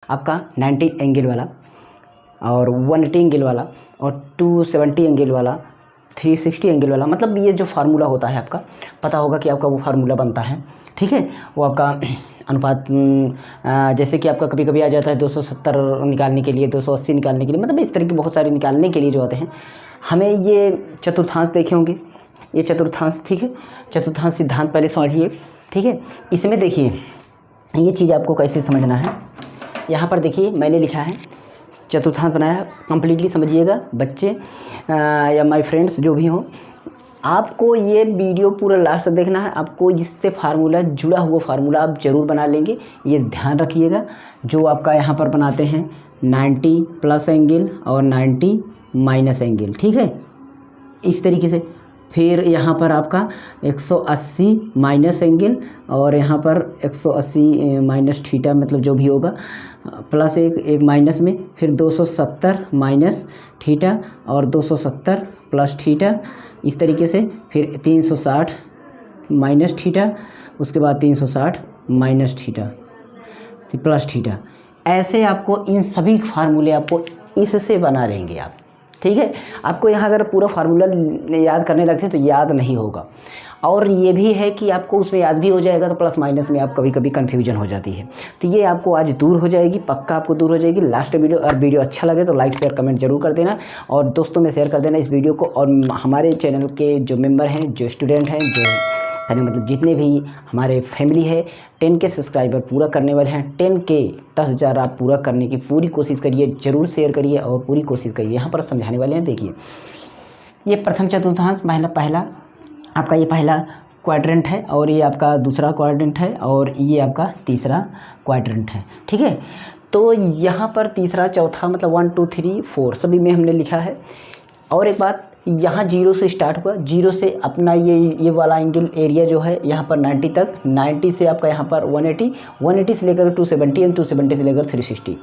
आपका 90 एंगल वाला और 180 एंगल वाला और 270 एंगल वाला, 360 एंगल वाला, मतलब ये जो फार्मूला होता है आपका पता होगा कि आपका वो फार्मूला बनता है, ठीक है। वो आपका अनुपात जैसे कि आपका कभी कभी आ जाता है 270 निकालने के लिए, 280 निकालने के लिए, मतलब इस तरह के बहुत सारे निकालने के लिए जो आते हैं, हमें ये चतुर्थांश देखे होंगे, ये चतुर्थांश, ठीक है। चतुर्थांश सिद्धांत पहले समझिए, ठीक है। इसमें देखिए ये चीज़ आपको कैसे समझना है, यहाँ पर देखिए मैंने लिखा है चतुर्थांश बनाया, कंप्लीटली समझिएगा बच्चे या माय फ्रेंड्स जो भी हो, आपको ये वीडियो पूरा लास्ट तक देखना है। आपको इससे फार्मूला जुड़ा हुआ फार्मूला आप ज़रूर बना लेंगे, ये ध्यान रखिएगा। जो आपका यहाँ पर बनाते हैं 90 प्लस एंगल और 90 माइनस एंगल, ठीक है, इस तरीके से। फिर यहाँ पर आपका 180 माइनस एंगल और यहाँ पर 180 माइनस थीटा, मतलब जो भी होगा प्लस एक माइनस में, फिर 270 माइनस थीटा और 270 प्लस थीटा, इस तरीके से। फिर 360 माइनस थीटा, उसके बाद 360 माइनस थीटा प्लस थीटा। ऐसे आपको इन सभी फार्मूले आपको इससे बना लेंगे आप, ठीक है। आपको यहाँ अगर पूरा फार्मूला याद करने लगते हैं तो याद नहीं होगा, और ये भी है कि आपको उसमें याद भी हो जाएगा तो प्लस माइनस में आप कभी कभी कन्फ्यूजन हो जाती है, तो ये आपको आज दूर हो जाएगी, पक्का आपको दूर हो जाएगी। लास्ट वीडियो, और वीडियो अच्छा लगे तो लाइक शेयर कमेंट जरूर कर देना और दोस्तों में शेयर कर देना इस वीडियो को। और हमारे चैनल के जो मेंबर हैं, जो स्टूडेंट हैं, जो मतलब जितने भी हमारे फैमिली है 10 के सब्सक्राइबर पूरा करने वाले हैं, 10,000 आप पूरा करने की पूरी कोशिश करिए, ज़रूर शेयर करिए और पूरी कोशिश करिए। यहाँ पर समझाने वाले हैं, देखिए ये प्रथम चतुर्थांश पहला आपका ये पहला क्वाड्रेंट है और ये आपका दूसरा क्वाड्रेंट है और ये आपका तीसरा क्वाड्रेंट है, ठीक है। तो यहाँ पर तीसरा चौथा मतलब 1 2 3 4 सभी में हमने लिखा है। और एक बात, यहाँ 0 से स्टार्ट हुआ, 0 से अपना ये वाला एंगल एरिया जो है यहाँ पर 90 तक, 90 से आपका यहाँ पर 180, 180 से लेकर 270 एंड 270 से लेकर 360,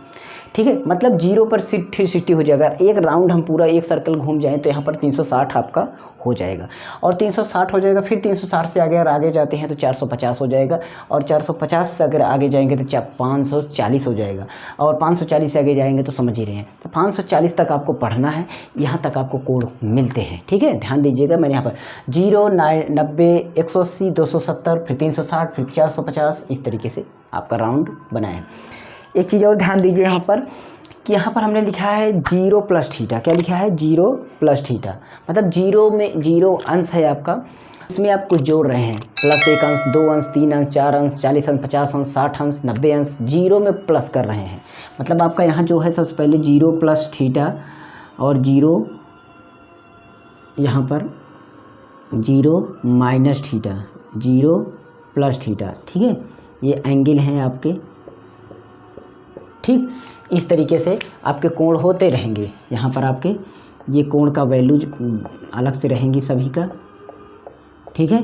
ठीक है। मतलब 0 पर 360 हो जाएगा। एक राउंड हम पूरा एक सर्कल घूम जाएं तो यहाँ पर 360 आपका हो जाएगा, और 360 हो जाएगा। फिर 360 से अगर आगे जाते हैं तो 450 हो जाएगा, और 450 से अगर आगे जाएंगे तो 540 हो जाएगा, और 540 से आगे जाएंगे तो समझ ही रहे हैं। तो 540 तक आपको पढ़ना है, यहाँ तक आपको कोड मिलते हैं, ठीक है। ध्यान दीजिएगा, मैंने यहाँ पर 0 90 180 270 फिर 360 फिर 450 इस तरीके से आपका राउंड बनाया। एक चीज़ और ध्यान दीजिए यहाँ पर कि यहाँ पर हमने लिखा है 0 प्लस थीटा। क्या लिखा है? 0 प्लस थीटा, मतलब 0 में 0 अंश है आपका, उसमें आप कुछ जोड़ रहे हैं, प्लस 1 अंश, 2 अंश, 3 अंश, 4 अंश, 40 अंश, 50 अंश, 60 अंश, 90 अंश, 0 में प्लस कर रहे हैं। मतलब आपका यहाँ जो है सबसे पहले 0 प्लस थीटा और 0 यहाँ पर 0 माइनस थीटा, 0 प्लस थीटा, ठीक है। ये एंगल हैं आपके, ठीक। इस तरीके से आपके कोण होते रहेंगे। यहाँ पर आपके ये कोण का वैल्यू अलग से रहेंगी सभी का, ठीक है।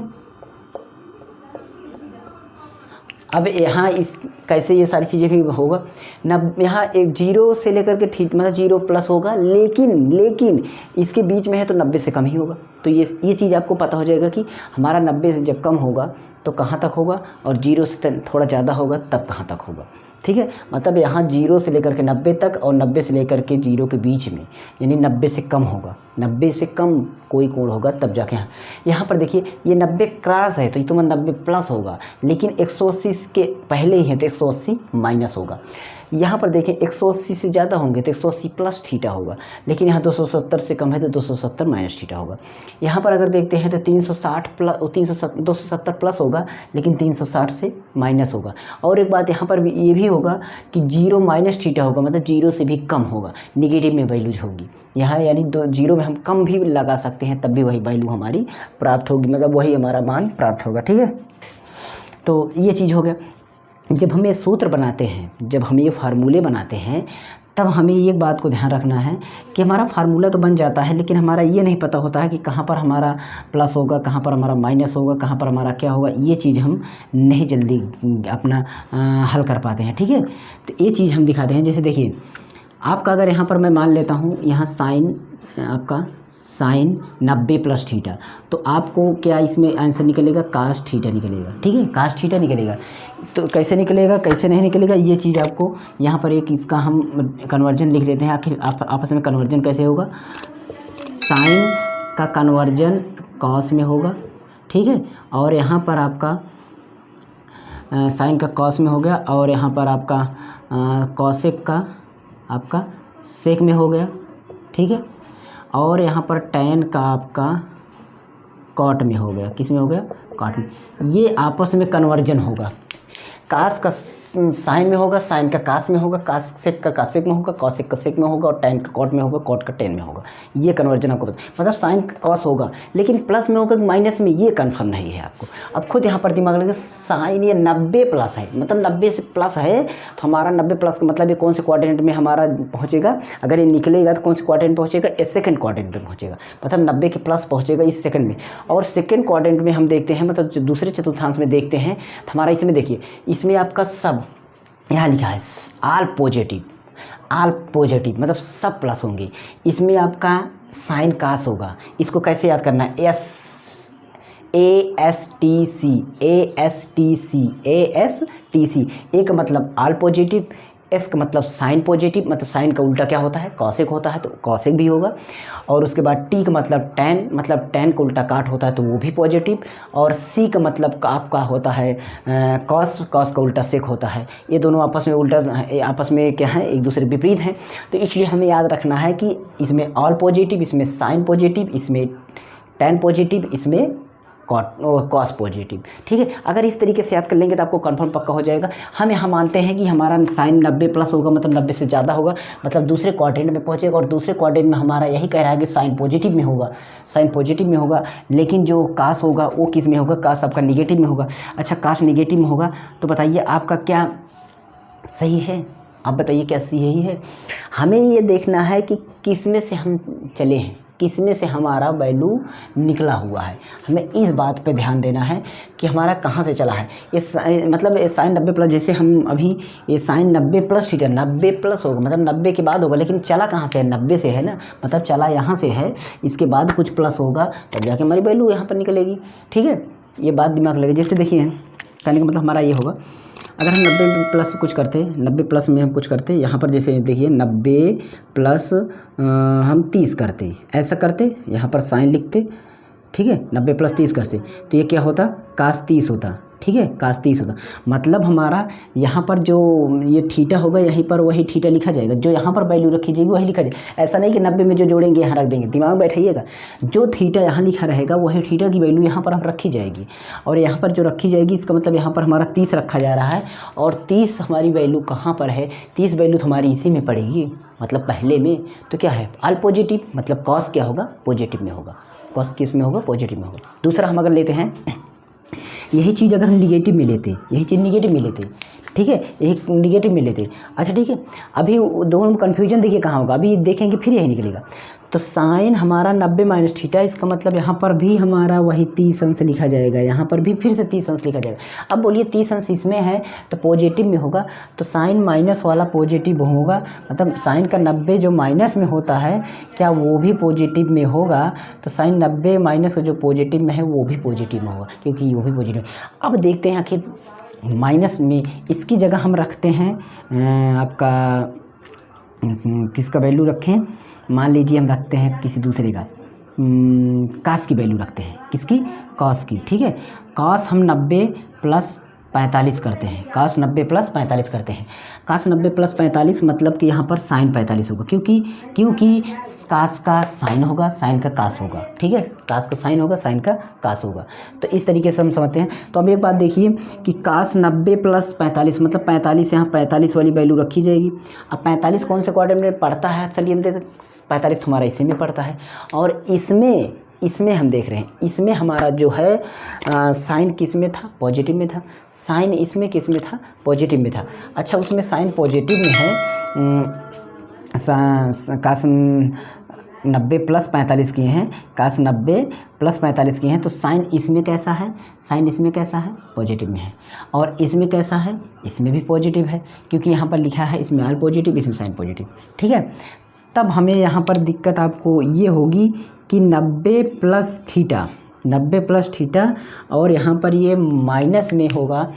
अब यहाँ इस कैसे ये सारी चीज़ें भी होगा ना, यहाँ एक 0 से लेकर के ठीक मतलब 0 प्लस होगा, लेकिन इसके बीच में है तो 90 से कम ही होगा। तो ये चीज़ आपको पता हो जाएगा कि हमारा 90 से जब कम होगा तो कहाँ तक होगा, और 0 से थोड़ा ज़्यादा होगा तब कहाँ तक होगा, ठीक है। मतलब यहाँ 0 से लेकर के 90 तक और 90 से लेकर के 0 के बीच में, यानी 90 से कम होगा, 90 से कम कोई कोण होगा तब जाके यहाँ पर देखिए ये 90 क्रॉस है तो ये तो 90 प्लस होगा, लेकिन 180 के पहले ही है तो 180 माइनस होगा। यहाँ पर देखें 180 से ज़्यादा होंगे तो 180 प्लस थीटा होगा, लेकिन यहाँ 270 से कम है तो 270 माइनस थीटा होगा। यहाँ पर अगर देखते हैं तो 360 प्लस 270 प्लस होगा, लेकिन 360 से माइनस होगा। और एक बात यहाँ पर ये भी होगा कि 0 माइनस थीटा होगा, मतलब 0 से भी कम होगा, निगेटिव में वैल्यूज होगी यहाँ, यानी 0 में हम कम भी लगा सकते हैं तब भी वही वैल्यू हमारी प्राप्त होगी, मतलब वही हमारा मान प्राप्त होगा, ठीक है। तो ये चीज़ हो गया। जब हम ये सूत्र बनाते हैं, जब हम ये फार्मूले बनाते हैं, तब हमें एक बात को ध्यान रखना है कि हमारा फार्मूला तो बन जाता है, लेकिन हमारा ये नहीं पता होता है कि कहाँ पर हमारा प्लस होगा, कहाँ पर हमारा माइनस होगा, कहाँ पर हमारा क्या होगा। ये चीज़ हम नहीं जल्दी अपना हल कर पाते हैं, ठीक है। तो ये चीज़ हम दिखाते हैं। जैसे देखिए आपका अगर यहाँ पर मैं मान लेता हूँ यहाँ साइन आपका साइन 90 प्लस थीटा। तो आपको क्या इसमें आंसर निकलेगा, कास थीटा निकलेगा। ठीक है, कास थीटा निकलेगा। तो कैसे निकलेगा, कैसे नहीं निकलेगा, ये चीज़ आपको यहाँ पर एक इसका हम कन्वर्जन लिख लेते हैं। आखिर आपस में कन्वर्जन कैसे होगा, साइन का कन्वर्जन कॉस में होगा। ठीक है, और यहाँ पर आपका साइन का कॉस में हो गया, और यहाँ पर आपका कॉसेक का आपका सेक में हो गया। ठीक है, और यहाँ पर टैन का आपका कॉट में हो गया। किस में हो गया, कॉट में। ये आपस में कन्वर्जन होगा। कास का साइन में होगा, साइन का कास में होगा, कासेक का कासेक में होगा, कॉसेक का सेक में होगा, और टैन का कॉट में होगा, कॉट का टैन में होगा। ये कन्वर्जन आपको मतलब साइन का कॉस होगा, लेकिन प्लस में होगा माइनस में, ये कन्फर्म नहीं है आपको। अब खुद यहाँ पर दिमाग लगे, साइन ये 90 प्लस है, मतलब 90 से प्लस है, तो हमारा 90 प्लस का मतलब ये कौन से क्वाड्रेंट में हमारा पहुँचेगा। अगर ये निकलेगा तो कौन से क्वाड्रेंट पहुँचेगा, इस सेकंड क्वाड्रेंट में पहुँचेगा, मतलब 90 के प्लस पहुँचेगा इस सेकंड में। और सेकंड क्वाड्रेंट में हम देखते हैं, मतलब दूसरे चतुर्थांश में देखते हैं, तो हमारा इसमें देखिए, इसमें आपका सब यहाँ लिखा है ऑल पॉजिटिव, ऑल पॉजिटिव मतलब सब प्लस होंगे। इसमें आपका साइन कास होगा। इसको कैसे याद करना है, ASTC ए का मतलब ऑल पॉजिटिव, एस का मतलब साइन पॉजिटिव, मतलब साइन का उल्टा क्या होता है, कॉसेक होता है, तो कॉसेक भी होगा। और उसके बाद टी का मतलब टैन, मतलब टैन का उल्टा काट होता है, तो वो भी पॉजिटिव। और सी का मतलब आपका होता है कॉस, कॉस का उल्टा सेक होता है। ये दोनों आपस में उल्टा, आपस में क्या है, एक दूसरे विपरीत हैं। तो इसलिए हमें याद रखना है कि इसमें ऑल पॉजिटिव, इसमें साइन पॉजिटिव, इसमें टैन पॉजिटिव, इसमें कॉस पॉजिटिव। ठीक है, अगर इस तरीके से याद कर लेंगे तो आपको कंफर्म पक्का हो जाएगा। हम यहाँ मानते हैं कि हमारा साइन 90 प्लस होगा, मतलब 90 से ज़्यादा होगा, मतलब दूसरे क्वाड्रेंट में पहुँचेगा। और दूसरे क्वाड्रेंट में हमारा यही कह रहा है कि साइन पॉजिटिव में होगा, साइन पॉजिटिव में होगा। लेकिन जो कास होगा वो किस में होगा, कास आपका निगेटिव में होगा। अच्छा, कास निगेटिव में होगा, तो बताइए आपका क्या सही है, आप बताइए क्या सही है। हमें ये देखना है कि किस में से हम चले हैं, किस में से हमारा वैल्यू निकला हुआ है। हमें इस बात पे ध्यान देना है कि हमारा कहाँ से चला है। ये मतलब ये साइन 90 प्लस, जैसे हम अभी ये साइन 90 प्लस थीटा 90 प्लस होगा, मतलब 90 के बाद होगा, लेकिन चला कहाँ से है, 90 से है ना, मतलब चला यहाँ से है, इसके बाद कुछ प्लस होगा तब जाके हमारी वैल्यू यहाँ पर निकलेगी। ठीक है, ये बात दिमाग लगे। जैसे देखिए, कहने का मतलब हमारा ये होगा, अगर हम 90 प्लस कुछ करते, 90 प्लस में हम कुछ करते, यहाँ पर जैसे देखिए 90 प्लस हम 30 करते, ऐसा करते, यहाँ पर साइन लिखते। ठीक है, 90 प्लस 30 करते, तो ये क्या होता, कास 30 होता। ठीक है, कास 30 होता, मतलब हमारा यहाँ पर जो ये थीटा होगा, यहीं पर वही थीटा लिखा जाएगा, जो यहाँ पर वैल्यू रखी जाएगी वही लिखा जाएगा। ऐसा नहीं कि 90 में जो जोड़ेंगे यहाँ रख देंगे, दिमाग बैठाइएगा, जो थीटा यहाँ लिखा रहेगा वही थीटा की वैल्यू यहाँ पर हम रखी जाएगी। और यहाँ पर जो रखी जाएगी, इसका मतलब यहाँ पर हमारा 30 रखा जा रहा है, और 30 हमारी वैल्यू कहाँ पर है, 30 वैल्यू तो हमारी इसी में पड़ेगी, मतलब पहले में। तो क्या है, ऑल पॉजिटिव, मतलब कॉस क्या होगा, पॉजिटिव में होगा, कॉस किस में होगा, पॉजिटिव में होगा। दूसरा हम अगर लेते हैं, यही चीज़ अगर हम निगेटिव में लेते, यही चीज़ निगेटिव में लेते, ठीक है, यही निगेटिव में लेते। अच्छा ठीक है, अभी दोनों में कन्फ्यूजन देखिए कहाँ होगा, अभी देखेंगे फिर यही निकलेगा। तो साइन हमारा 90 माइनस थीटा, इसका मतलब यहाँ पर भी हमारा वही 30 अंश लिखा जाएगा, यहाँ पर भी फिर से 30 अंश लिखा जाएगा। अब बोलिए 30 अंश इसमें है तो पॉजिटिव में होगा, तो साइन माइनस वाला पॉजिटिव होगा, मतलब साइन का 90 जो माइनस में होता है क्या वो भी पॉजिटिव में होगा, तो साइन 90 माइनस का जो पॉजिटिव में है वो भी पॉजिटिव में होगा, क्योंकि वो भी पॉजिटिव। अब देखते हैं आखिर माइनस में इसकी जगह हम रखते हैं आपका किसका वैल्यू रखें, मान लीजिए हम रखते हैं किसी दूसरे का, कास की वैल्यू रखते हैं, किसकी, कॉस की। ठीक है, कॉस हम 90 प्लस 45 करते हैं, कास 90 प्लस 45 करते हैं। कास 90 प्लस 45 मतलब कि यहाँ पर साइन 45 होगा, क्योंकि कास का साइन होगा, साइन का कास होगा। ठीक है, कास का साइन होगा, साइन का कास होगा। तो इस तरीके से हम समझते हैं। तो अब एक बात देखिए कि कास 90 प्लस 45 मतलब 45, यहाँ 45 वाली वैल्यू रखी जाएगी। अब 45 कौन से क्वाड्रेंट में पड़ता है, चलिए हम देखते, 45 हमारा इसी में पड़ता है, और इसमें हम देख रहे हैं, इसमें हमारा जो है साइन किस में था, पॉजिटिव में था। साइन इसमें किस में था, पॉजिटिव में था। अच्छा, उसमें साइन पॉजिटिव में है, कास 90 प्लस 45 किए हैं, कास 90 प्लस 45 किए हैं, तो साइन इसमें कैसा है, साइन इसमें कैसा है, पॉजिटिव में है। और इसमें कैसा है, इसमें भी पॉजिटिव है, क्योंकि यहाँ पर लिखा है इसमें ऑल पॉजिटिव, इसमें साइन पॉजिटिव। ठीक है, तब हमें यहाँ पर दिक्कत आपको ये होगी कि 90 प्लस थीटा, 90 प्लस थीटा, और यहाँ पर ये माइनस में होगा,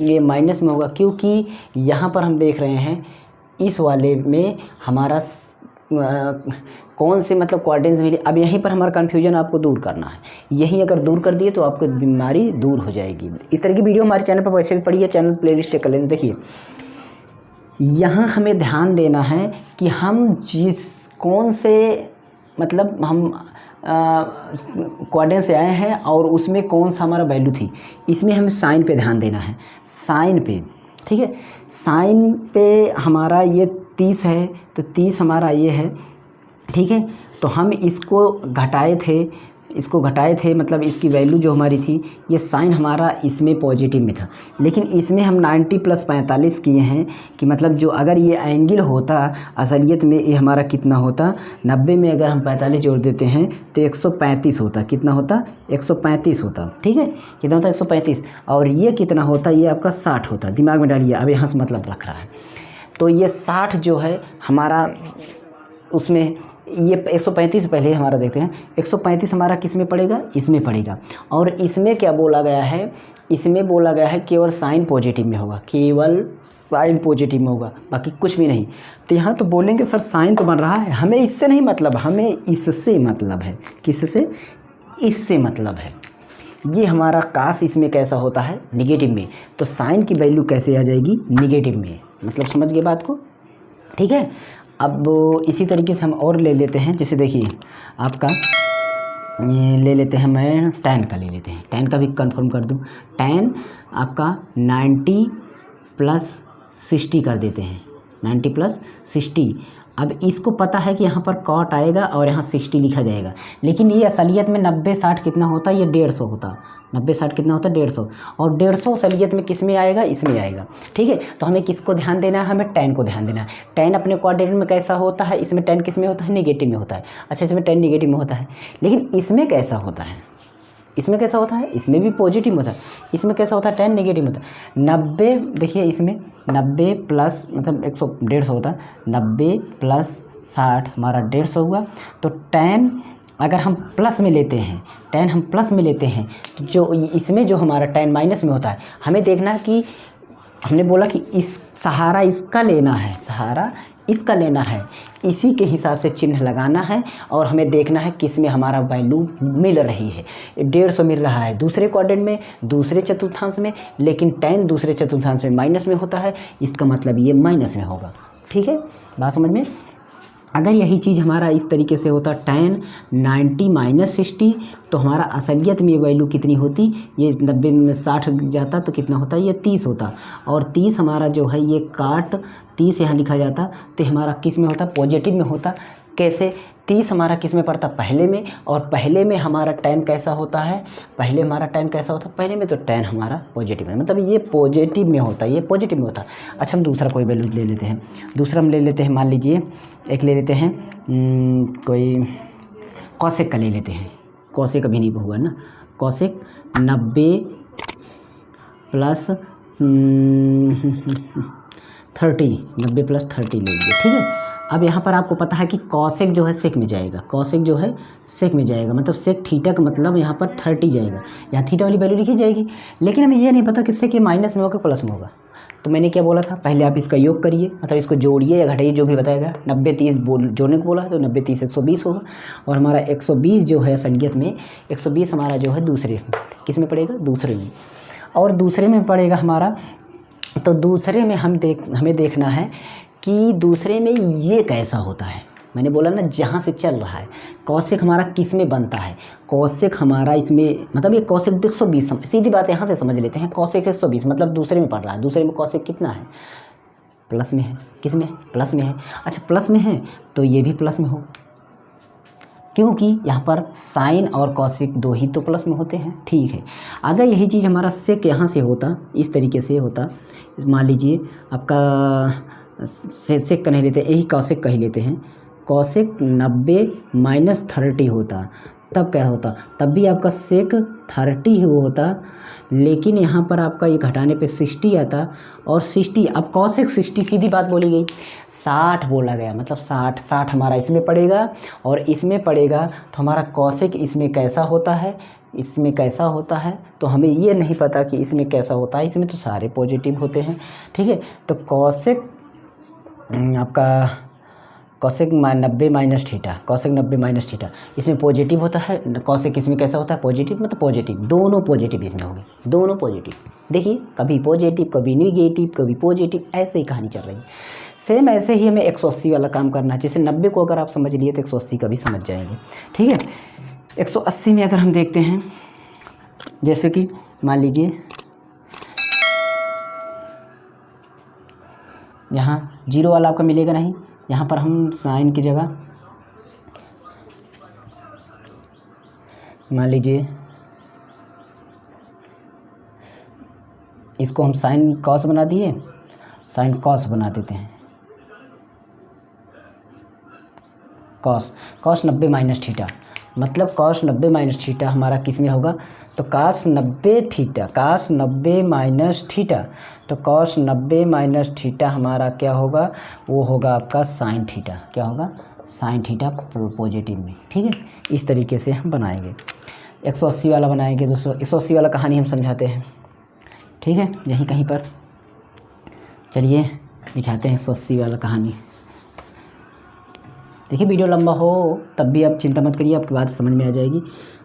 ये माइनस में होगा क्योंकि यहाँ पर हम देख रहे हैं इस वाले में हमारा कौन से मतलब क्वाड्रेंट्स मिले। अब यहीं पर हमारा कन्फ्यूजन आपको दूर करना है, यहीं अगर दूर कर दिए तो आपको बीमारी दूर हो जाएगी। इस तरह की वीडियो हमारे चैनल पर वैसे भी पड़ी है, चैनल प्लेलिस्ट चेक कर लेना। देखिए यहाँ हमें ध्यान देना है कि हम जिस कौन से मतलब हम क्वाड्रेंट से आए हैं और उसमें कौन सा हमारा वैल्यू थी, इसमें हमें साइन पे ध्यान देना है, साइन पे, ठीक है। साइन पे हमारा ये 30 है तो 30 हमारा ये है, ठीक है। तो हम इसको घटाए थे मतलब इसकी वैल्यू जो हमारी थी, ये साइन हमारा इसमें पॉजिटिव में था, लेकिन इसमें हम 90 प्लस 45 किए हैं कि मतलब जो अगर ये एंगल होता असलियत में ये हमारा कितना होता, 90 में अगर हम 45 जोड़ देते हैं तो 135 होता। कितना होता? 135 होता, ठीक है। कितना होता? 135। और ये कितना होता? ये आपका 60 होता। दिमाग में डालिए, अब यहाँ से मतलब रख रहा है। तो ये 60 जो है हमारा उसमें, ये 135 पहले हमारा देखते हैं, 135 हमारा किस में पड़ेगा? इसमें पड़ेगा। और इसमें क्या बोला गया है? इसमें बोला गया है केवल साइन पॉजिटिव में होगा, केवल साइन पॉजिटिव में होगा, बाकी कुछ भी नहीं। तो यहाँ तो बोलेंगे सर साइन तो बन रहा है, हमें इससे नहीं मतलब, हमें इससे मतलब है। किससे? इससे मतलब है। ये हमारा काश इसमें कैसा होता है? निगेटिव में। तो साइन की वैल्यू कैसे आ जाएगी? निगेटिव में। मतलब समझ गए बात को, ठीक है। अब इसी तरीके से हम और ले लेते हैं, जैसे देखिए आपका ये ले लेते हैं, मैं tan का ले लेते हैं, tan का भी कंफर्म कर दूं। tan आपका 90 प्लस 60 कर देते हैं, 90 प्लस 60। अब इसको पता है कि यहाँ पर cot आएगा और यहाँ 60 लिखा जाएगा, लेकिन ये असलियत में 90-60 कितना होता है? ये 150 होता। 90-60 कितना होता है? 150। और 150 असलियत में किस में आएगा? इसमें आएगा, ठीक है। तो हमें किसको ध्यान देना है? हमें tan को ध्यान देना है। tan अपने क्वाड्रेंट में कैसा होता है? इसमें tan किस में होता है? नेगेटिव में होता है। अच्छा, इसमें tan नेगेटिव में होता है, लेकिन इसमें कैसा होता है? इसमें कैसा होता है? इसमें भी पॉजिटिव होता है। इसमें कैसा होता है? tan नेगेटिव होता है। 90 देखिए, इसमें 90 प्लस मतलब 150 होता है, 90 प्लस 60 हमारा 150 हुआ। तो tan अगर हम प्लस में लेते हैं, tan हम प्लस में लेते हैं तो जो इसमें जो हमारा tan माइनस में होता है, हमें देखना है कि हमने बोला कि इस सहारा इसका लेना है, सहारा इसका लेना है, इसी के हिसाब से चिन्ह लगाना है और हमें देखना है किस में हमारा वैल्यू मिल रही है। 150 मिल रहा है दूसरे क्वाड्रेंट में, दूसरे चतुर्थांश में, लेकिन tan दूसरे चतुर्थांश में माइनस में होता है, इसका मतलब ये माइनस में होगा, ठीक है। बात समझ में? अगर यही चीज़ हमारा इस तरीके से होता tan 90 माइनस 60, तो हमारा असलियत में वैल्यू कितनी होती? ये 90 में 60 जाता तो कितना होता? ये 30 होता। और 30 हमारा जो है ये काट 30 यहाँ लिखा जाता, तो हमारा किस में होता? पॉजिटिव में होता। कैसे? 30 हमारा किस में पड़ता? पहले में। और पहले में हमारा tan कैसा होता है? पहले हमारा tan कैसा होता है? पहले में तो tan हमारा पॉजिटिव है, मतलब ये पॉजिटिव में होता है, ये पॉजिटिव में होता है। अच्छा, हम दूसरा कोई वैल्यू ले लेते हैं। दूसरा हम ले लेते हैं, मान लीजिए एक ले लेते हैं कोई कॉसेक का ले लेते हैं। कॉसेक अभी नहीं हुआ ना। कॉसेक 90 प्लस 30, 90 प्लस 30 ले लीजिए, ठीक है। अब यहाँ पर आपको पता है कि कॉसेक जो है सेक में जाएगा, कॉसेक जो है सेक में जाएगा, मतलब सेक थीटा का मतलब यहाँ पर 30 जाएगा, यहाँ थीटा वाली वैल्यू लिखी जाएगी। लेकिन हमें ये नहीं पता कि सेक माइनस में होगा प्लस में होगा। तो मैंने क्या बोला था? पहले आप इसका योग करिए, मतलब इसको जोड़िए या घटाइए, जो भी बताएगा। 90-30 जोड़ने को बोला है, तो 90-30 120 होगा। और हमारा 120 जो है संगत में 120 हमारा जो है दूसरे किस में पड़ेगा? दूसरे में। और दूसरे में पड़ेगा हमारा, तो दूसरे में हमें देखना है कि दूसरे में ये कैसा होता है। मैंने बोला ना, जहाँ से चल रहा है कॉसेक हमारा किस में बनता है? कॉसेक हमारा इसमें, मतलब ये कॉसेक 120, सीधी बात यहाँ से समझ लेते हैं। कॉसेक 120 मतलब दूसरे में पड़ रहा है। दूसरे में कॉसेक कितना है? प्लस में है। किस में? प्लस में है। अच्छा, प्लस में है तो ये भी प्लस में होगा, क्योंकि यहाँ पर साइन और कॉसेक दो ही तो प्लस में होते हैं, ठीक है। अगर यही चीज़ हमारा सेक यहाँ से होता, इस तरीके से होता, मान लीजिए आपका सेक का नहीं लेते, यही कॉसेक का ही लेते हैं। कॉसेक 90 माइनस 30 होता, तब क्या होता, तब भी आपका सेक 30 ही होता, लेकिन यहाँ पर आपका ये घटाने पे 60 आता और 60 अब कॉसेक 60 सीधी बात बोली गई 60 बोला गया, मतलब 60 हमारा इसमें पड़ेगा और इसमें पड़ेगा, तो हमारा कॉसेक इसमें कैसा होता है, इसमें कैसा होता है, तो हमें ये नहीं पता कि इसमें कैसा होता है, इसमें तो सारे पॉजिटिव होते हैं। ठीक है, तो कॉसेक आपका cosec 90 minus theta, cosec 90 minus theta इसमें पॉजिटिव होता है, कॉसेक इसमें कैसा होता है, पॉजिटिव, मतलब पॉजिटिव, दोनों पॉजिटिव इसमें होंगे, दोनों पॉजिटिव। देखिए कभी पॉजिटिव कभी निगेटिव कभी पॉजिटिव, ऐसे ही कहानी चल रही है। सेम ऐसे ही हमें 180 वाला काम करना है, जैसे 90 को अगर आप समझ लिए तो 180 का भी समझ जाएंगे। ठीक है, 180 में अगर हम देखते हैं, जैसे कि मान लीजिए यहाँ 0 वाला आपका मिलेगा नहीं, यहाँ पर हम साइन की जगह मान लीजिए इसको हम साइन कॉस बना दिए, साइन कॉस बना देते हैं, कॉस 90 माइनस थीटा, मतलब कॉस 90 माइनस थीटा हमारा किस में होगा, तो कास 90 थीटा, कास 90 माइनस थीटा, तो कॉस 90 माइनस थीटा हमारा क्या होगा, वो होगा आपका साइन थीटा, क्या होगा, साइन थीटा पॉजिटिव में। ठीक है, इस तरीके से हम बनाएंगे। 180 वाला बनाएंगे दोस्तों, 180 वाला कहानी हम समझाते हैं। ठीक है, यहीं कहीं पर चलिए दिखाते हैं 180 वाला कहानी। देखिए वीडियो लंबा हो तब भी आप चिंता मत करिए, आपकी बात समझ में आ जाएगी।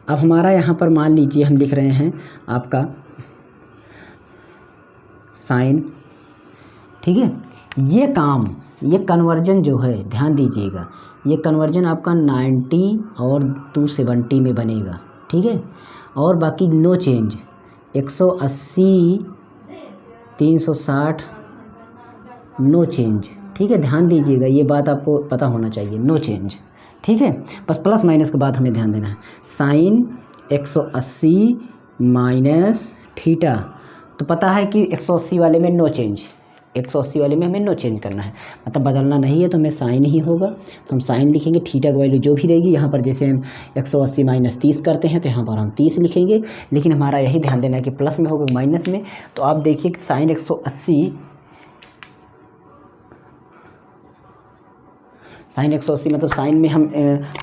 अब हमारा यहाँ पर मान लीजिए हम लिख रहे हैं आपका साइन। ठीक है, ये कन्वर्जन जो है ध्यान दीजिएगा, ये कन्वर्जन आपका 90 और 270 में बनेगा। ठीक है, और बाकी नो चेंज, 180 360 नो चेंज। ठीक है, ध्यान दीजिएगा, ये बात आपको पता होना चाहिए, नो चेंज। ठीक है, बस प्लस माइनस के बाद हमें ध्यान देना है। साइन 180 माइनस थीटा, तो पता है कि 180 वाले में नो चेंज, 180 वाले में हमें नो चेंज करना है, मतलब बदलना नहीं है, तो हमें साइन ही होगा, तो हम साइन लिखेंगे। थीटा की वैल्यू जो भी रहेगी, यहाँ पर जैसे हम 180 माइनस 30 करते हैं तो यहाँ पर हम 30 लिखेंगे, लेकिन हमारा यही ध्यान देना है कि प्लस में होगा माइनस में। तो आप देखिए कि साइन 180 मतलब साइन में हम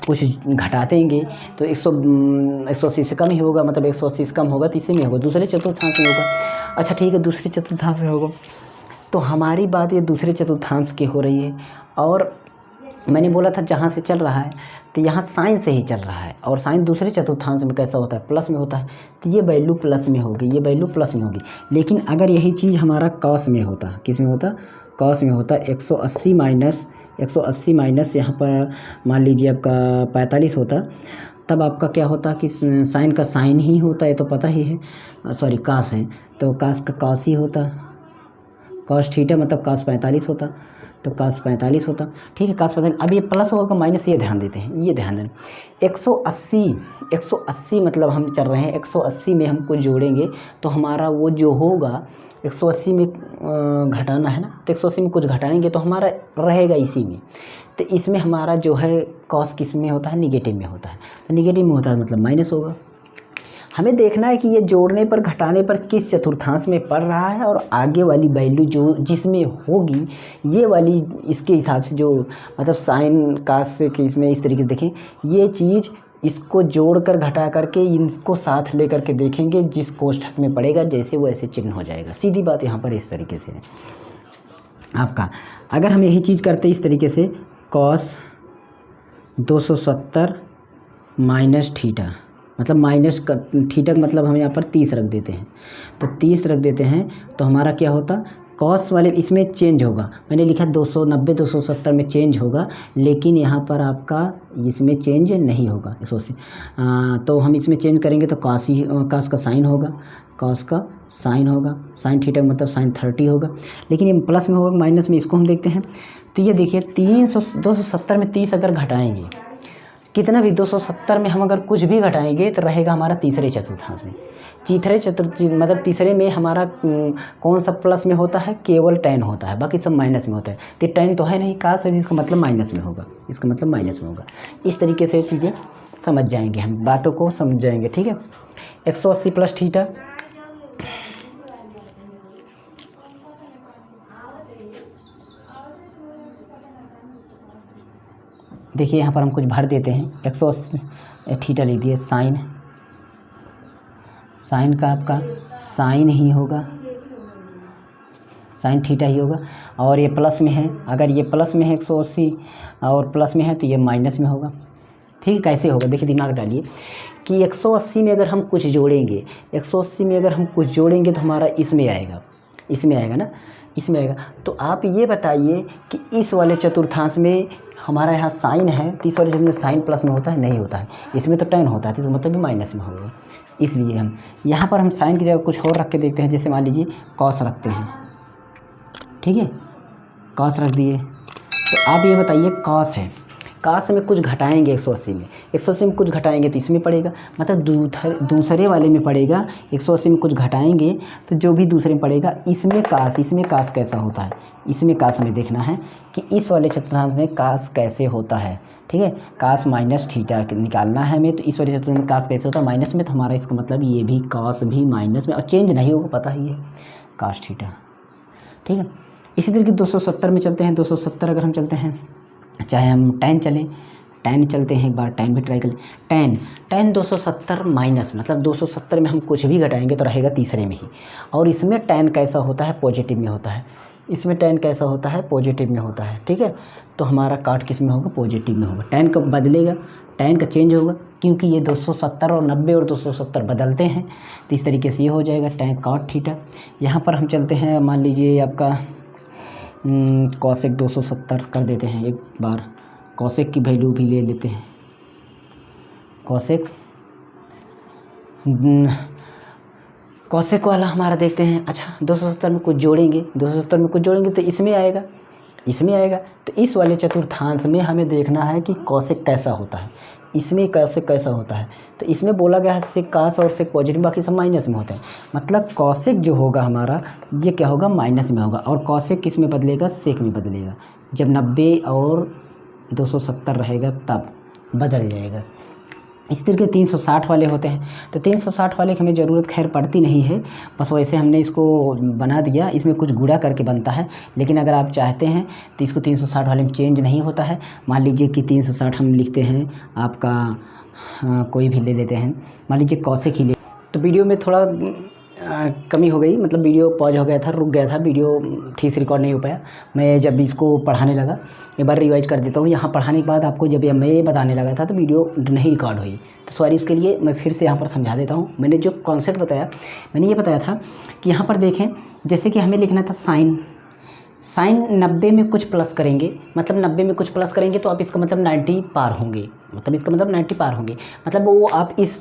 कुछ घटा देंगे तो 180 से कम ही होगा, मतलब 180 से कम होगा तो इसी में होगा, दूसरे चतुर्थांश में होगा। अच्छा ठीक है, दूसरे चतुर्थांश में होगा, तो हमारी बात ये दूसरे चतुर्थांश की हो रही है, और मैंने बोला था जहाँ से चल रहा है तो यहाँ साइन से ही चल रहा है, और साइन दूसरे चतुर्थांश में कैसा होता है, प्लस में होता है, तो ये वैल्यू प्लस में होगी, ये वैल्यू प्लस में होगी। लेकिन अगर यही चीज़ हमारा कॉस में होता, किस में होता, कॉस में होता, 180 माइनस यहाँ पर मान लीजिए आपका 45 होता, तब आपका क्या होता कि साइन का साइन ही होता है, तो पता ही है, सॉरी कास है तो कास का कास ही होता, कॉस थीटा मतलब कास 45 होता, तो कास 45 होता। ठीक है, कास 45, अब ये प्लस होगा माइनस, ये ध्यान देते हैं, ये ध्यान देना। 180 मतलब हम चल रहे हैं 180 में हमको जोड़ेंगे तो हमारा वो जो होगा 180 में घटाना है ना, तो 180 में कुछ घटाएंगे तो हमारा रहेगा इसी में, तो इसमें हमारा जो है कॉस किस में होता है, निगेटिव में होता है, तो निगेटिव में होता है मतलब माइनस होगा। हमें देखना है कि ये जोड़ने पर घटाने पर किस चतुर्थांश में पड़ रहा है, और आगे वाली वैल्यू जो जिसमें होगी ये वाली इसके हिसाब से जो मतलब साइन कास से इसमें इस तरीके से देखें, ये चीज़ इसको जोड़कर घटा करके इनको साथ लेकर के देखेंगे, जिस कोष्ठक में पड़ेगा जैसे वो ऐसे चिन्ह हो जाएगा। सीधी बात यहाँ पर इस तरीके से है आपका। अगर हम यही चीज़ करते इस तरीके से, कॉस 270 माइनस थीटा, मतलब माइनस थीटा मतलब हम यहाँ पर 30 रख देते हैं, तो 30 रख देते हैं तो हमारा क्या होता, कॉस वाले इसमें चेंज होगा, मैंने लिखा 290 270 में चेंज होगा, लेकिन यहाँ पर आपका इसमें चेंज नहीं होगा 180, तो हम इसमें चेंज करेंगे तो कास का साइन होगा, कॉस का साइन होगा, साइन थीटा मतलब साइन 30 होगा, लेकिन ये प्लस में होगा माइनस में, इसको हम देखते हैं। तो ये देखिए 270 में 30 अगर घटाएंगे, कितना भी 270 में हम अगर कुछ भी घटाएंगे तो रहेगा हमारा तीसरे चतुर्थांश में। मतलब तीसरे में हमारा कौन सा प्लस में होता है, केवल 10 होता है, बाकी सब माइनस में होता है। तो 10 तो है नहीं, काश है, इसका मतलब माइनस में होगा, इसका मतलब माइनस में होगा। इस तरीके से चीज़ें समझ जाएंगे, हम बातों को समझ जाएंगे, ठीक है। 180 प्लस थीटा, देखिए यहाँ पर हम कुछ भर देते हैं। 180 थीटा लिख दिए, साइन का आपका साइन ही होगा, साइन थीटा ही होगा। और ये प्लस में है, अगर ये प्लस में है 180 और प्लस में है तो ये माइनस में होगा, ठीक है। कैसे होगा देखिए, दिमाग डालिए कि 180 में अगर हम कुछ जोड़ेंगे, 180 में अगर हम कुछ जोड़ेंगे तो हमारा इसमें आएगा, इसमें आएगा ना, इसमें आएगा। तो आप ये बताइए कि इस वाले चतुर्थांश में हमारा यहाँ साइन है, तो इस वाले चतुर्थांश में साइन प्लस में होता है, नहीं होता है। इसमें तो 10 होता है, तो मतलब भी माइनस में होगा। इसलिए हम यहाँ पर हम साइन की जगह कुछ और रख के देखते हैं। जैसे मान लीजिए कॉस रखते हैं, ठीक है, कॉस रख दिए। तो आप ये बताइए कॉस है, कॉस में कुछ घटाएंगे 180 में, 180 में कुछ घटाएंगे तो इसमें पड़ेगा, मतलब दूसरे वाले में पड़ेगा। 180 में कुछ घटाएंगे तो जो भी दूसरे में पड़ेगा, इसमें कास कैसा होता है, इसमें कास में देखना है कि इस वाले चतुर्थांश में कास कैसे होता है, ठीक है। कास माइनस थीटा निकालना है हमें, तो इस वाले चतुर्थांश में कास कैसे होता है, माइनस में। तो हमारा इसका मतलब ये भी कास भी माइनस में, और चेंज नहीं होगा, पता ही है, कास थीटा, ठीक है। इसी तरीके 270 में चलते हैं। 270 अगर हम चलते हैं, चाहे हम 10 चलें, 10 चलते हैं, एक बार 10 भी ट्राई कर लें। 10 270 माइनस, मतलब 270 में हम कुछ भी घटाएंगे तो रहेगा तीसरे में ही। और इसमें 10 कैसा होता है, पॉजिटिव में होता है। इसमें 10 कैसा होता है, पॉजिटिव में होता है, ठीक है। तो हमारा काट किस में होगा, पॉजिटिव में होगा। 10 का बदलेगा, 10 का चेंज होगा, क्योंकि ये 270 और 90 और 270 बदलते हैं। तो इस तरीके से ये हो जाएगा 10 cot थीटा। यहाँ पर हम चलते हैं, मान लीजिए आपका कॉसेक 270 कर देते हैं। एक बार कॉसेक की वैल्यू भी ले लेते हैं। कॉसेक वाला हमारा देखते हैं। अच्छा, 270 में कुछ जोड़ेंगे, 270 में कुछ जोड़ेंगे तो इसमें आएगा, इसमें आएगा। तो इस वाले चतुर्थांश में हमें देखना है कि कॉसेक कैसा होता है, इसमें कॉसेक कैसा होता है। तो इसमें बोला गया है सेक कास और सेक पॉजिटिव, बाकी सब माइनस में होते हैं। मतलब कॉसेक जो होगा हमारा, ये क्या होगा, माइनस में होगा। और कॉसेक किस में बदलेगा, सेक में बदलेगा। जब 90 और 270 रहेगा तब बदल जाएगा। इस तरीके 360 वाले होते हैं। तो 360 वाले की हमें ज़रूरत खैर पड़ती नहीं है, बस वैसे हमने इसको बना दिया। इसमें कुछ गुणा करके बनता है, लेकिन अगर आप चाहते हैं तो इसको 360 वाले में चेंज नहीं होता है। मान लीजिए कि 360 हम लिखते हैं आपका कोई भी ले लेते हैं, मान लीजिए कॉसेक ही ले। तो वीडियो में थोड़ा कमी हो गई, मतलब वीडियो पॉज हो गया था, रुक गया था, वीडियो ठीक से रिकॉर्ड नहीं हो पाया। मैं जब इसको पढ़ाने लगा, एक बार रिवाइज कर देता हूँ। यहाँ पढ़ाने के बाद आपको जब मैं ये बताने लगा था तो वीडियो नहीं रिकॉर्ड हुई, तो सॉरी उसके लिए। मैं फिर से यहाँ पर समझा देता हूँ। मैंने जो कॉन्सेप्ट बताया, मैंने ये बताया था कि यहाँ पर देखें, जैसे कि हमें लिखना था साइन 90 में कुछ प्लस करेंगे, मतलब 90 में कुछ प्लस करेंगे तो आप इसका मतलब 90 पार होंगे, मतलब इसका मतलब 90 पार होंगे, मतलब वो आप इस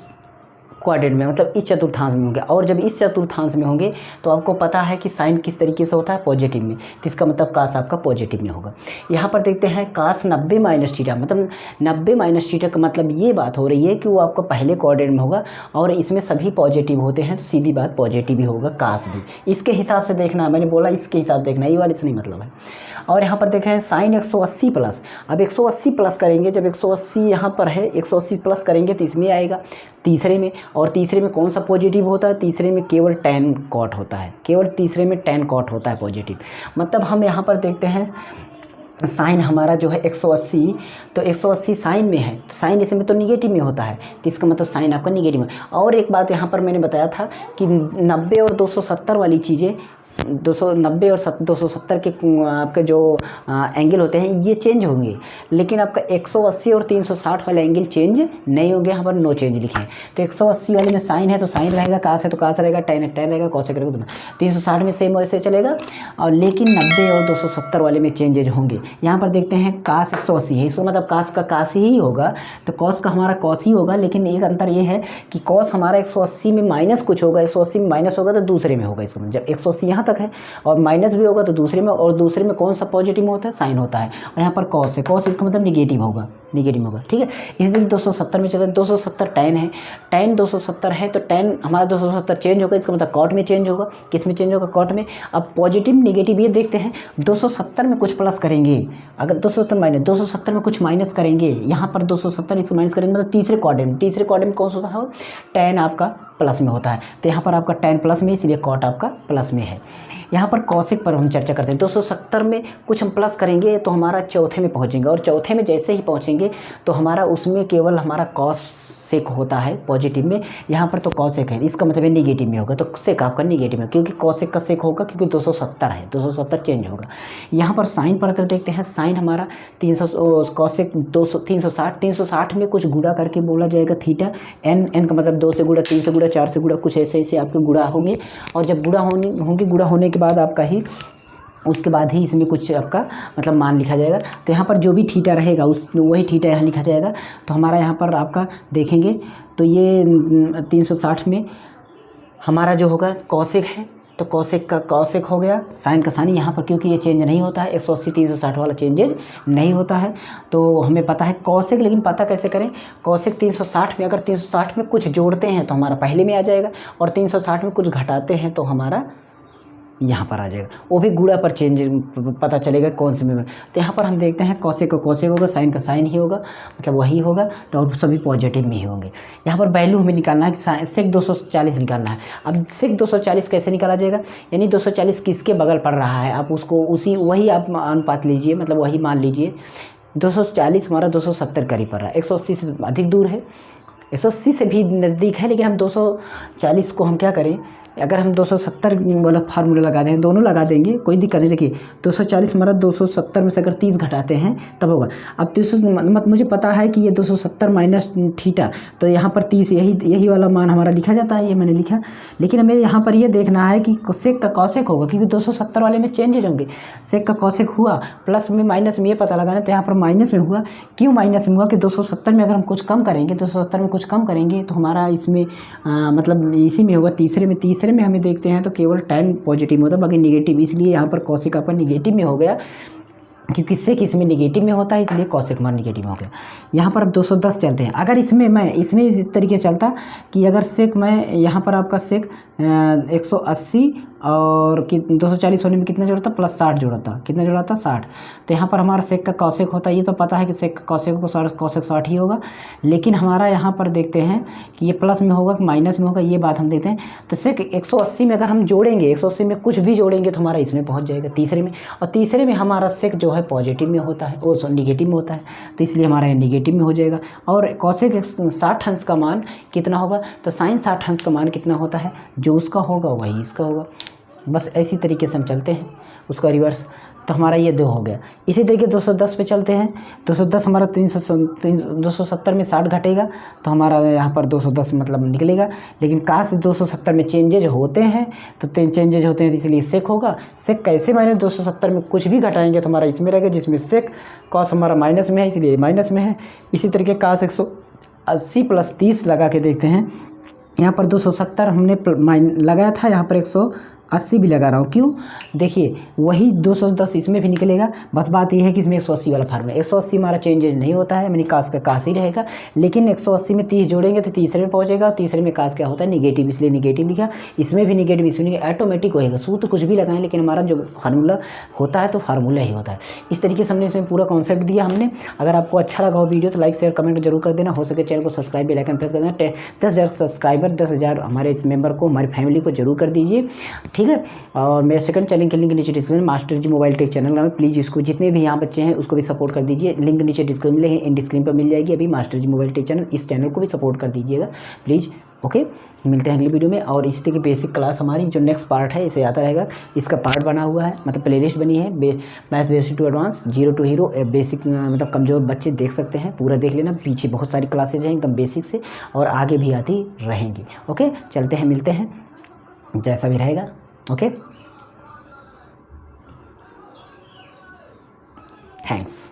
क्वाड्रेंट में, मतलब इस चतुर्थांश में होंगे। और जब इस चतुर्थांश में होंगे तो आपको पता है कि साइन किस तरीके से होता है, पॉजिटिव में। तो इसका मतलब कास आपका पॉजिटिव में होगा। यहाँ पर देखते हैं कास 90 माइनस थीटा, मतलब 90 माइनस थीटा का मतलब ये बात हो रही है कि वो आपका पहले क्वाड्रेंट में होगा और इसमें सभी पॉजिटिव होते हैं, तो सीधी बात पॉजिटिव ही होगा कास भी। इसके हिसाब से देखना, मैंने बोला इसके हिसाब से देखना, ये वाले से नहीं मतलब है। और यहाँ पर देख रहे हैं साइन 180 प्लस। अब 180 प्लस करेंगे, जब 180 यहाँ पर है, 180 प्लस करेंगे तो इसमें आएगा तीसरे में। और तीसरे में कौन सा पॉजिटिव होता है, तीसरे में केवल 10 cot होता है, केवल तीसरे में 10 cot होता है पॉजिटिव। मतलब हम यहाँ पर देखते हैं साइन हमारा जो है 180, तो 180 साइन में है, साइन इसमें तो निगेटिव में होता है, तो इसका मतलब साइन आपका निगेटिव में। और एक बात यहाँ पर मैंने बताया था कि 90 और 270 वाली चीज़ें, 290 और 270 के आपके जो एंगल होते हैं ये चेंज होंगे, लेकिन आपका 180 और 360 वाले एंगल चेंज नहीं होंगे। यहाँ पर नो चेंज लिखे हैं। तो 180 वाले में साइन है तो साइन रहेगा, कास है तो कास रहेगा, टेन है टेन रहेगा, कॉसेक रहेगा। 360 में सेम वैसे चलेगा, और लेकिन 90 और 270 वाले में चेंजेज होंगे। यहाँ पर देखते हैं कास 180 है, इसका मतलब कास का कास ही होगा, तो कॉस का हमारा कॉस ही होगा। लेकिन एक अंतर ये है कि कॉस हमारा 180 में माइनस कुछ होगा, 180 में माइनस होगा तो दूसरे में होगा। इसका मतलब जब 180 यहाँ तक है और माइनस भी होगा तो दूसरे में, और दूसरे में कौन सा पॉजिटिव में होता है, साइन होता है। और यहाँ पर कॉस है, कॉस इसका मतलब निगेटिव होगा। निगेटिव में होगा। ठीक है, इसी तरीके 270 में चलते हैं। 270 tan है, tan 270 है तो tan हमारा 270 चेंज होगा, इसका मतलब कॉट में चेंज होगा। किस में चेंज होगा? कॉट में। अब पॉजिटिव निगेटिव ये देखते हैं, 270 में कुछ प्लस करेंगे, अगर 270 माइनस 270 में कुछ माइनस करेंगे, यहाँ पर 270 इसको माइनस करेंगे मतलब तीसरे क्वाड्रेंट कौन सा होता है? tan आपका प्लस में होता है, तो यहाँ पर आपका tan प्लस में, इसलिए कॉट आपका प्लस में है। यहाँ पर कॉसेक पर हम चर्चा करते हैं। 270 में कुछ हम प्लस करेंगे तो हमारा चौथे में पहुँचेंगे, और चौथे में जैसे ही पहुँचेंगे तो हमारा उसमें केवल हमारा कॉस सेक होता है पॉजिटिव में, यहाँ पर तो कॉसेक है, इसका मतलब है निगेटिव में होगा, तो सेक आपका निगेटिव में, क्योंकि कॉसेक का सेक होगा क्योंकि 270 है, 270 चेंज होगा। यहाँ पर साइन पढ़कर देखते हैं। साइन हमारा 300 कॉसेक 360 में कुछ गुणा करके बोला जाएगा थीटा। एन का मतलब 2 से गुणा, 3 से गुणा, 4 से गुणा, कुछ ऐसे ऐसे आपके गुणा होंगे, और जब गुणा होने के बाद आपका ही उसके बाद ही इसमें कुछ आपका मतलब मान लिखा जाएगा। तो यहाँ पर जो भी थीटा रहेगा वही थीटा यहाँ लिखा जाएगा। तो हमारा यहाँ पर आपका देखेंगे तो ये 360 में हमारा जो होगा कॉसेक है, तो कॉसेक का कॉसेक हो गया, साइन का साइन। यहाँ पर क्योंकि ये चेंज नहीं होता है, 180 360 वाला चेंजेज नहीं होता है, तो हमें पता है कॉसेक। लेकिन पता कैसे करें? कॉसेक 360 में, अगर 360 में कुछ जोड़ते हैं तो हमारा पहले में आ जाएगा, और 360 में कुछ घटाते हैं तो हमारा यहाँ पर आ जाएगा। वो भी गुणा पर चेंज पता चलेगा कौन से में। तो यहाँ पर हम देखते हैं कॉसेक का कॉसेक होगा, साइन का साइन ही होगा, मतलब वही होगा, तो और सभी पॉजिटिव में ही होंगे। यहाँ पर वैल्यू हमें निकालना है कि सेक 240 निकालना है। अब सेक 240 कैसे निकाला जाएगा? यानी 240 किसके बगल पड़ रहा है, आप उसको वही आप अनुपात लीजिए, मतलब वही मान लीजिए। 240 हमारा 270 करीब पड़ रहा है, 180 से अधिक दूर है, 180 से भी नज़दीक है, लेकिन हम 240 को हम क्या करें, अगर हम 270 वाला फार्मूला लगा दें, दोनों लगा देंगे, कोई दिक्कत नहीं। देखिए 240 हमारा 270 में से अगर 30 घटाते हैं तब होगा। अब 300 मुझे पता है कि ये 270 माइनस थीटा, तो यहाँ पर 30 यही वाला मान हमारा लिखा जाता है, ये मैंने लिखा। लेकिन हमें यहाँ पर ये देखना है कि सेक का कॉसेक होगा, क्योंकि 270 वाले में चेंजेज होंगे। सेक का कॉसेक हुआ, प्लस में माइनस में ये पता लगाना, तो यहाँ पर माइनस में हुआ। क्यों माइनस में हुआ? कि 270 में अगर हम कुछ कम करेंगे, 270 में कुछ कम करेंगे तो हमारा इसमें मतलब इसी में होगा, तीसरे में हमें देखते हैं तो केवल tan पॉजिटिव होता है, बाकी निगेटिव, इसलिए यहाँ पर कॉसेक आपका निगेटिव में हो गया, क्योंकि सेक इसमें निगेटिव में होता है, इसलिए कॉसेक हमारा निगेटिव में हो गया। यहाँ पर अब 210 चलते हैं। अगर इसमें इस तरीके चलता कि अगर सेक मैं यहाँ पर आपका सेक 180 और 240 होने में कितना जोड़ा था? प्लस 60 जोड़ा था। कितना जोड़ा था? 60। तो यहाँ पर हमारा सेक का कॉसेक होता है, ये तो पता है कि सेक का कॉसेक को कॉसेक 60 ही होगा। लेकिन हमारा यहाँ पर देखते हैं कि ये प्लस में होगा कि माइनस में होगा, ये बात हम देखते हैं। तो सेक 180 में अगर हम जोड़ेंगे, 180 में कुछ भी जोड़ेंगे तो हमारा इसमें पहुँच जाएगा तीसरे में, और तीसरे में हमारा सेक जो है पॉजिटिव में होता है, वो निगेटिव में होता है, तो इसलिए हमारा निगेटिव में हो जाएगा। और कॉसेक 60 अंश का मान कितना होगा? तो साइन 60 अंश का मान कितना होता है? जो उसका होगा वही इसका होगा। बस ऐसी तरीके से हम चलते हैं, उसका रिवर्स। तो हमारा ये 2 हो गया। इसी तरीके 210 पे चलते हैं। 210 हमारा 270 में 60 घटेगा तो हमारा यहाँ पर 210 मतलब निकलेगा। लेकिन काश 270 में चेंजेज होते हैं तो चेंजेज होते हैं, इसलिए सेक होगा। सेक कैसे? माइनस 270 में कुछ भी घटाएंगे तो हमारा इसमें रहेगा, जिसमें सेक कॉस हमारा माइनस में है, इसलिए माइनस में है। इसी तरीके काश 180 प्लस 30 लगा के देखते हैं। यहाँ पर 270 हमने लगाया था, यहाँ पर 180 भी लगा रहा हूँ। क्यों? देखिए वही 210 इसमें भी निकलेगा। बस बात यह है कि इसमें 180 वाला फार्मूला, 180 हमारा चेंजेज नहीं होता है, यानी कास का कास ही रहेगा। लेकिन 180 में 30 जोड़ेंगे तो तीसरे में पहुँचेगा, और तीसरे में कास क्या होता है? निगेटिव, इसलिए निगेटिव लिखा। इसमें भी निगेटिव, इसमें निगेटिव, ऑटोमेटिक होएगा। सूत्र कुछ भी लगाएं, लेकिन हमारा जो फार्मूला होता है तो फार्मूला ही होता है। इस तरीके से हमने इसमें पूरा कॉन्सेप्ट दिया हमने। अगर आपको अच्छा लगा हो वीडियो तो लाइक शेयर कमेंट जरूर कर देना। हो सके चैनल को सब्सक्राइब, बेल आइकन प्रेस कर देना। 10,000 सब्सक्राइबर, 10,000 हमारे इस मेंबर को, हमारी फैमिली को जरूर कर दीजिए, ठीक है। और मेरे सेकंड चैनल के लिंक नीचे डिस्क्रिप्शन में मास्टर जी मोबाइल टेक चैनल में, प्लीज़ इसको जितने भी यहाँ बच्चे हैं उसको भी सपोर्ट कर दीजिए। लिंक नीचे डिस्क्रिप्शन में मिलेगी, इन स्क्रीन पर मिल जाएगी अभी मास्टर जी मोबाइल टेक चैनल। इस चैनल को भी सपोर्ट कर दीजिएगा प्लीज़, ओके। मिलते हैं अगली वीडियो में। और इसी तरह की बेसिक क्लास हमारी जो नेक्स्ट पार्ट है इसे आता रहेगा। इसका पार्ट बना हुआ है, मतलब प्लेलिस्ट बनी है, maths basic to advance, zero to hero, basic मतलब कमज़ोर बच्चे देख सकते हैं, पूरा देख लेना। पीछे बहुत सारी क्लासेज हैं एकदम बेसिक से, और आगे भी आती रहेंगी, ओके। चलते हैं, मिलते हैं जैसा भी रहेगा, ओके। थैंक्स।